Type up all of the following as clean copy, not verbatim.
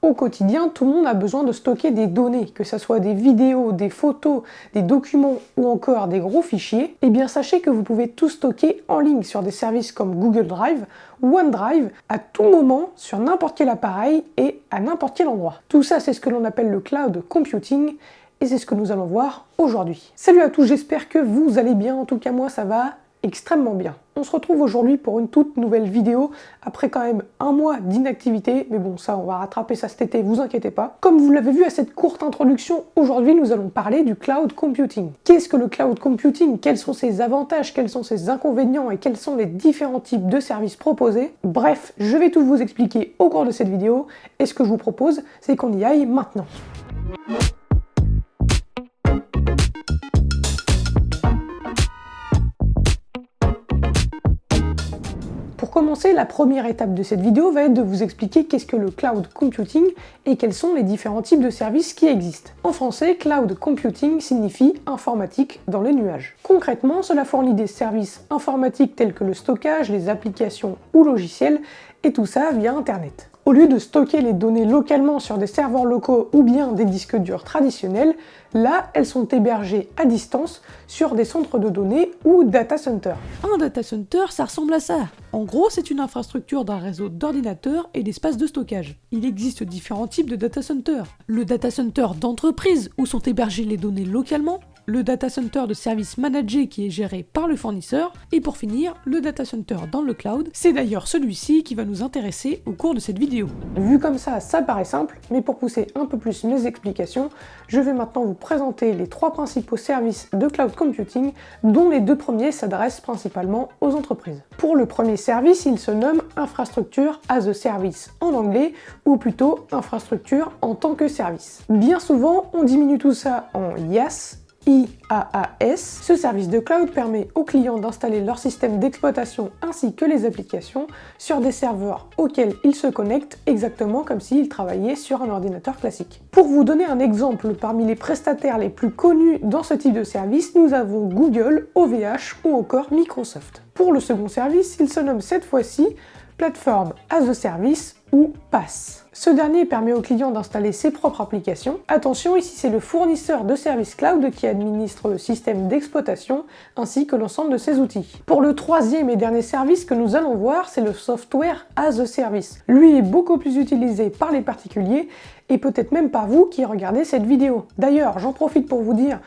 Au quotidien, tout le monde a besoin de stocker des données, que ce soit des vidéos, des photos, des documents ou encore des gros fichiers. Eh bien sachez que vous pouvez tout stocker en ligne sur des services comme Google Drive ou OneDrive à tout moment sur n'importe quel appareil et à n'importe quel endroit. Tout ça, c'est ce que l'on appelle le cloud computing et c'est ce que nous allons voir aujourd'hui. Salut à tous, j'espère que vous allez bien. En tout cas, moi, ça va extrêmement bien. On se retrouve aujourd'hui pour une toute nouvelle vidéo, après quand même un mois d'inactivité, mais bon ça on va rattraper ça cet été, vous inquiétez pas. Comme vous l'avez vu à cette courte introduction, aujourd'hui nous allons parler du cloud computing. Qu'est-ce que le cloud computing? Quels sont ses avantages? Quels sont ses inconvénients? Et quels sont les différents types de services proposés? Bref, je vais tout vous expliquer au cours de cette vidéo, et ce que je vous propose, c'est qu'on y aille maintenant. Pour commencer, la première étape de cette vidéo va être de vous expliquer qu'est-ce que le cloud computing et quels sont les différents types de services qui existent. En français, cloud computing signifie informatique dans les nuages. Concrètement, cela fournit des services informatiques tels que le stockage, les applications ou logiciels, et tout ça via Internet. Au lieu de stocker les données localement sur des serveurs locaux ou bien des disques durs traditionnels, là, elles sont hébergées à distance sur des centres de données ou data centers. Un data center, ça ressemble à ça. En gros, c'est une infrastructure d'un réseau d'ordinateurs et d'espaces de stockage. Il existe différents types de data centers. Le data center d'entreprise, où sont hébergées les données localement, le data center de service managé qui est géré par le fournisseur, et pour finir, le data center dans le cloud. C'est d'ailleurs celui-ci qui va nous intéresser au cours de cette vidéo. Vu comme ça paraît simple, mais pour pousser un peu plus mes explications, je vais maintenant vous présenter les trois principaux services de cloud computing, dont les deux premiers s'adressent principalement aux entreprises. Pour le premier service, il se nomme Infrastructure as a Service en anglais, ou plutôt Infrastructure en tant que service. Bien souvent, on diminue tout ça en IaaS, IaaS. Ce service de cloud permet aux clients d'installer leur système d'exploitation ainsi que les applications sur des serveurs auxquels ils se connectent exactement comme s'ils travaillaient sur un ordinateur classique. Pour vous donner un exemple, parmi les prestataires les plus connus dans ce type de service, nous avons Google, OVH ou encore Microsoft. Pour le second service, il se nomme cette fois-ci Platform as a Service ou PaaS. Ce dernier permet aux clients d'installer ses propres applications. Attention, ici c'est le fournisseur de services cloud qui administre le système d'exploitation ainsi que l'ensemble de ses outils. Pour le troisième et dernier service que nous allons voir, c'est le Software as a Service. Lui est beaucoup plus utilisé par les particuliers et peut-être même par vous qui regardez cette vidéo. D'ailleurs, j'en profite pour vous dire,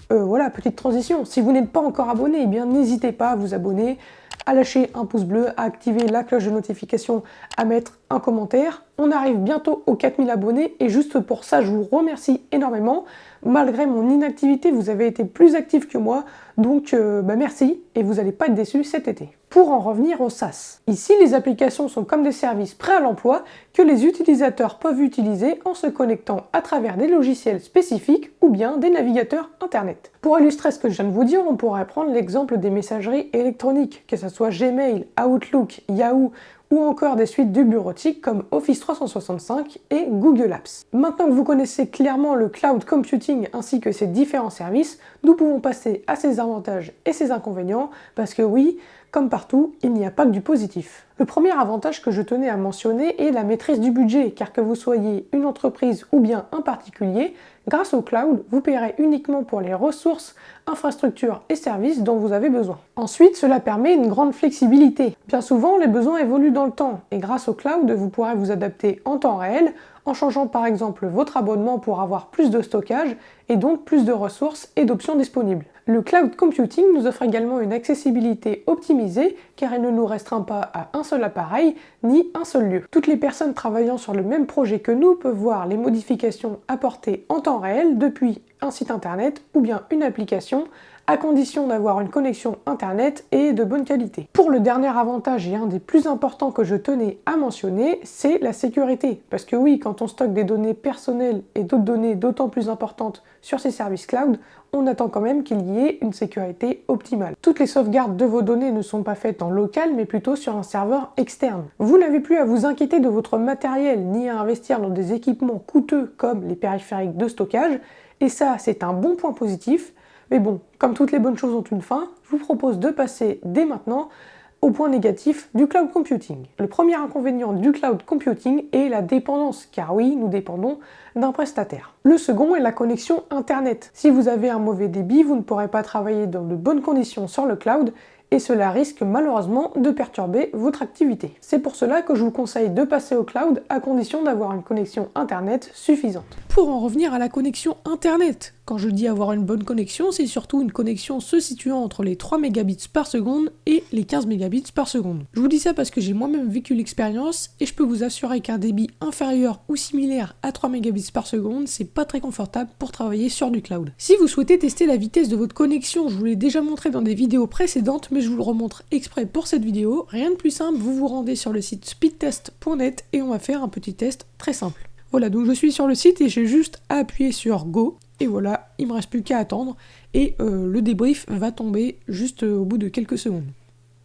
voilà, petite transition, si vous n'êtes pas encore abonné, eh bien n'hésitez pas à vous abonner, à lâcher un pouce bleu, à activer la cloche de notification, à mettre un commentaire. On arrive bientôt aux 4000 abonnés et juste pour ça, je vous remercie énormément. Malgré mon inactivité, vous avez été plus actifs que moi, donc merci et vous n'allez pas être déçus cet été. Pour en revenir au SaaS. Ici, les applications sont comme des services prêts à l'emploi que les utilisateurs peuvent utiliser en se connectant à travers des logiciels spécifiques ou bien des navigateurs Internet. Pour illustrer ce que je viens de vous dire, on pourrait prendre l'exemple des messageries électroniques, que ce soit Gmail, Outlook, Yahoo, ou encore des suites du bureautique comme Office 365 et Google Apps. Maintenant que vous connaissez clairement le cloud computing ainsi que ses différents services, nous pouvons passer à ses avantages et ses inconvénients, parce que oui, comme partout, il n'y a pas que du positif. Le premier avantage que je tenais à mentionner est la maîtrise du budget, car que vous soyez une entreprise ou bien un particulier, grâce au cloud, vous paierez uniquement pour les ressources, infrastructures et services dont vous avez besoin. Ensuite, cela permet une grande flexibilité. Bien souvent, les besoins évoluent dans le temps, et grâce au cloud, vous pourrez vous adapter en temps réel, en changeant par exemple votre abonnement pour avoir plus de stockage, et donc plus de ressources et d'options disponibles. Le cloud computing nous offre également une accessibilité optimisée, car il ne nous restreint pas à un seul appareil, ni un seul lieu. Toutes les personnes travaillant sur le même projet que nous peuvent voir les modifications apportées en temps réel depuis un site internet ou bien une application, à condition d'avoir une connexion internet et de bonne qualité. Pour le dernier avantage et un des plus importants que je tenais à mentionner, c'est la sécurité. Parce que oui, quand on stocke des données personnelles et d'autres données d'autant plus importantes sur ces services cloud, on attend quand même qu'il y ait une sécurité optimale. Toutes les sauvegardes de vos données ne sont pas faites en local, mais plutôt sur un serveur externe. Vous n'avez plus à vous inquiéter de votre matériel, ni à investir dans des équipements coûteux comme les périphériques de stockage, et ça, c'est un bon point positif. Mais bon, comme toutes les bonnes choses ont une fin, je vous propose de passer dès maintenant aux points négatifs du cloud computing. Le premier inconvénient du cloud computing est la dépendance, car oui, nous dépendons d'un prestataire. Le second est la connexion Internet. Si vous avez un mauvais débit, vous ne pourrez pas travailler dans de bonnes conditions sur le cloud, et cela risque malheureusement de perturber votre activité. C'est pour cela que je vous conseille de passer au cloud à condition d'avoir une connexion Internet suffisante. Pour en revenir à la connexion Internet, quand je dis avoir une bonne connexion, c'est surtout une connexion se situant entre les 3 mégabits par seconde et les 15 mégabits par seconde. Je vous dis ça parce que j'ai moi-même vécu l'expérience et je peux vous assurer qu'un débit inférieur ou similaire à 3 mégabits par seconde, c'est pas très confortable pour travailler sur du cloud. Si vous souhaitez tester la vitesse de votre connexion, je vous l'ai déjà montré dans des vidéos précédentes, mais je vous le remontre exprès pour cette vidéo. Rien de plus simple, vous vous rendez sur le site speedtest.net et on va faire un petit test très simple. Voilà, donc je suis sur le site et j'ai juste à appuyer sur Go. Et voilà, il me reste plus qu'à attendre et le débrief va tomber juste au bout de quelques secondes.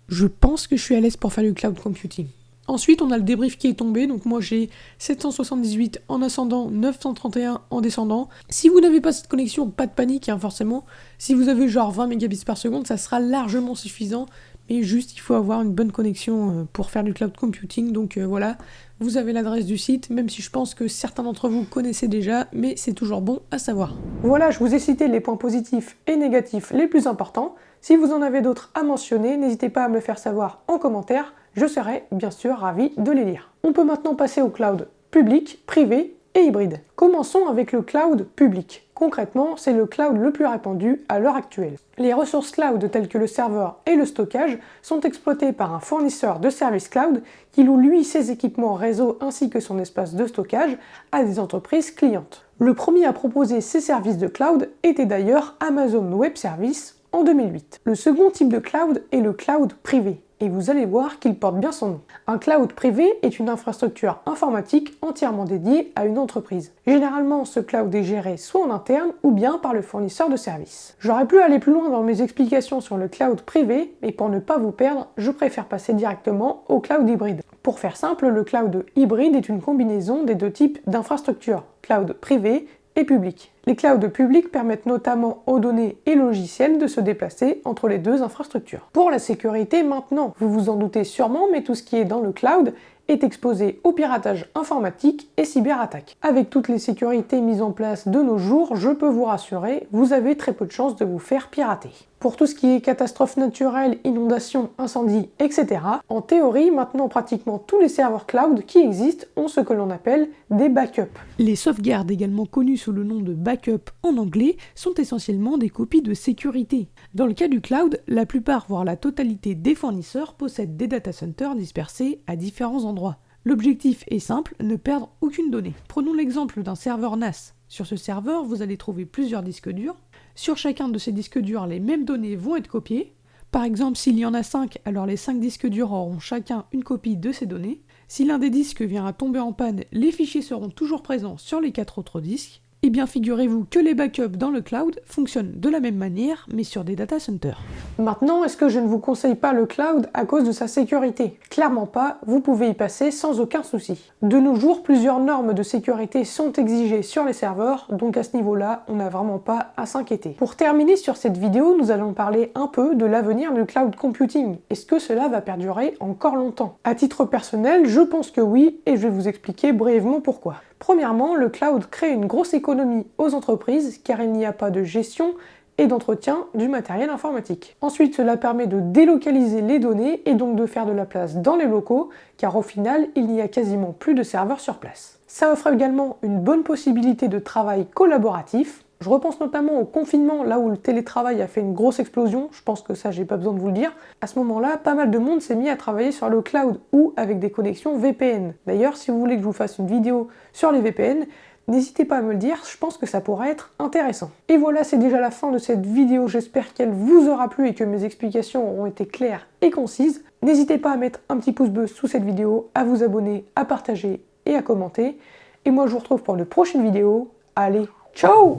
Je pense que je suis à l'aise pour faire du cloud computing. Ensuite, on a le débrief qui est tombé, donc moi j'ai 778 en ascendant, 931 en descendant. Si vous n'avez pas cette connexion, pas de panique, hein, forcément. Si vous avez genre 20 mégabits par seconde, ça sera largement suffisant. Mais juste, il faut avoir une bonne connexion pour faire du cloud computing. Donc voilà, vous avez l'adresse du site, même si je pense que certains d'entre vous connaissaient déjà, mais c'est toujours bon à savoir. Voilà, je vous ai cité les points positifs et négatifs les plus importants. Si vous en avez d'autres à mentionner, n'hésitez pas à me le faire savoir en commentaire. Je serai bien sûr ravi de les lire. On peut maintenant passer au cloud public, privé et hybride. Commençons avec le cloud public. Concrètement, c'est le cloud le plus répandu à l'heure actuelle. Les ressources cloud telles que le serveur et le stockage sont exploitées par un fournisseur de services cloud qui loue lui ses équipements réseau ainsi que son espace de stockage à des entreprises clientes. Le premier à proposer ces services de cloud était d'ailleurs Amazon Web Services en 2008. Le second type de cloud est le cloud privé. Et vous allez voir qu'il porte bien son nom. Un cloud privé est une infrastructure informatique entièrement dédiée à une entreprise. Généralement, ce cloud est géré soit en interne ou bien par le fournisseur de services. J'aurais pu aller plus loin dans mes explications sur le cloud privé, mais pour ne pas vous perdre, je préfère passer directement au cloud hybride. Pour faire simple, le cloud hybride est une combinaison des deux types d'infrastructures, cloud privé et public. Les clouds publics permettent notamment aux données et logiciels de se déplacer entre les deux infrastructures. Pour la sécurité maintenant, vous vous en doutez sûrement, mais tout ce qui est dans le cloud est exposé au piratage informatique et cyberattaques. Avec toutes les sécurités mises en place de nos jours, je peux vous rassurer, vous avez très peu de chances de vous faire pirater. Pour tout ce qui est catastrophes naturelles, inondations, incendies, etc., en théorie, maintenant pratiquement tous les serveurs cloud qui existent ont ce que l'on appelle des backups. Les sauvegardes, également connues sous le nom de backup en anglais, sont essentiellement des copies de sécurité. Dans le cas du cloud, la plupart, voire la totalité des fournisseurs possèdent des data centers dispersés à différents endroits. L'objectif est simple, ne perdre aucune donnée. Prenons l'exemple d'un serveur NAS. Sur ce serveur, vous allez trouver plusieurs disques durs. Sur chacun de ces disques durs, les mêmes données vont être copiées. Par exemple, s'il y en a 5, alors les 5 disques durs auront chacun une copie de ces données. Si l'un des disques vient à tomber en panne, les fichiers seront toujours présents sur les 4 autres disques. Eh bien, figurez-vous que les backups dans le cloud fonctionnent de la même manière, mais sur des data centers. Maintenant, est-ce que je ne vous conseille pas le cloud à cause de sa sécurité? Clairement pas, vous pouvez y passer sans aucun souci. De nos jours, plusieurs normes de sécurité sont exigées sur les serveurs, donc à ce niveau-là, on n'a vraiment pas à s'inquiéter. Pour terminer sur cette vidéo, nous allons parler un peu de l'avenir du cloud computing. Est-ce que cela va perdurer encore longtemps? À titre personnel, je pense que oui, et je vais vous expliquer brièvement pourquoi. Premièrement, le cloud crée une grosse économie aux entreprises car il n'y a pas de gestion et d'entretien du matériel informatique. Ensuite, cela permet de délocaliser les données et donc de faire de la place dans les locaux car au final, il n'y a quasiment plus de serveurs sur place. Ça offre également une bonne possibilité de travail collaboratif. Je repense notamment au confinement, là où le télétravail a fait une grosse explosion, je pense que ça j'ai pas besoin de vous le dire. À ce moment-là, pas mal de monde s'est mis à travailler sur le cloud ou avec des connexions VPN. D'ailleurs, si vous voulez que je vous fasse une vidéo sur les VPN, n'hésitez pas à me le dire, je pense que ça pourrait être intéressant. Et voilà, c'est déjà la fin de cette vidéo, j'espère qu'elle vous aura plu et que mes explications auront été claires et concises. N'hésitez pas à mettre un petit pouce bleu sous cette vidéo, à vous abonner, à partager et à commenter. Et moi je vous retrouve pour une prochaine vidéo. Allez, ciao!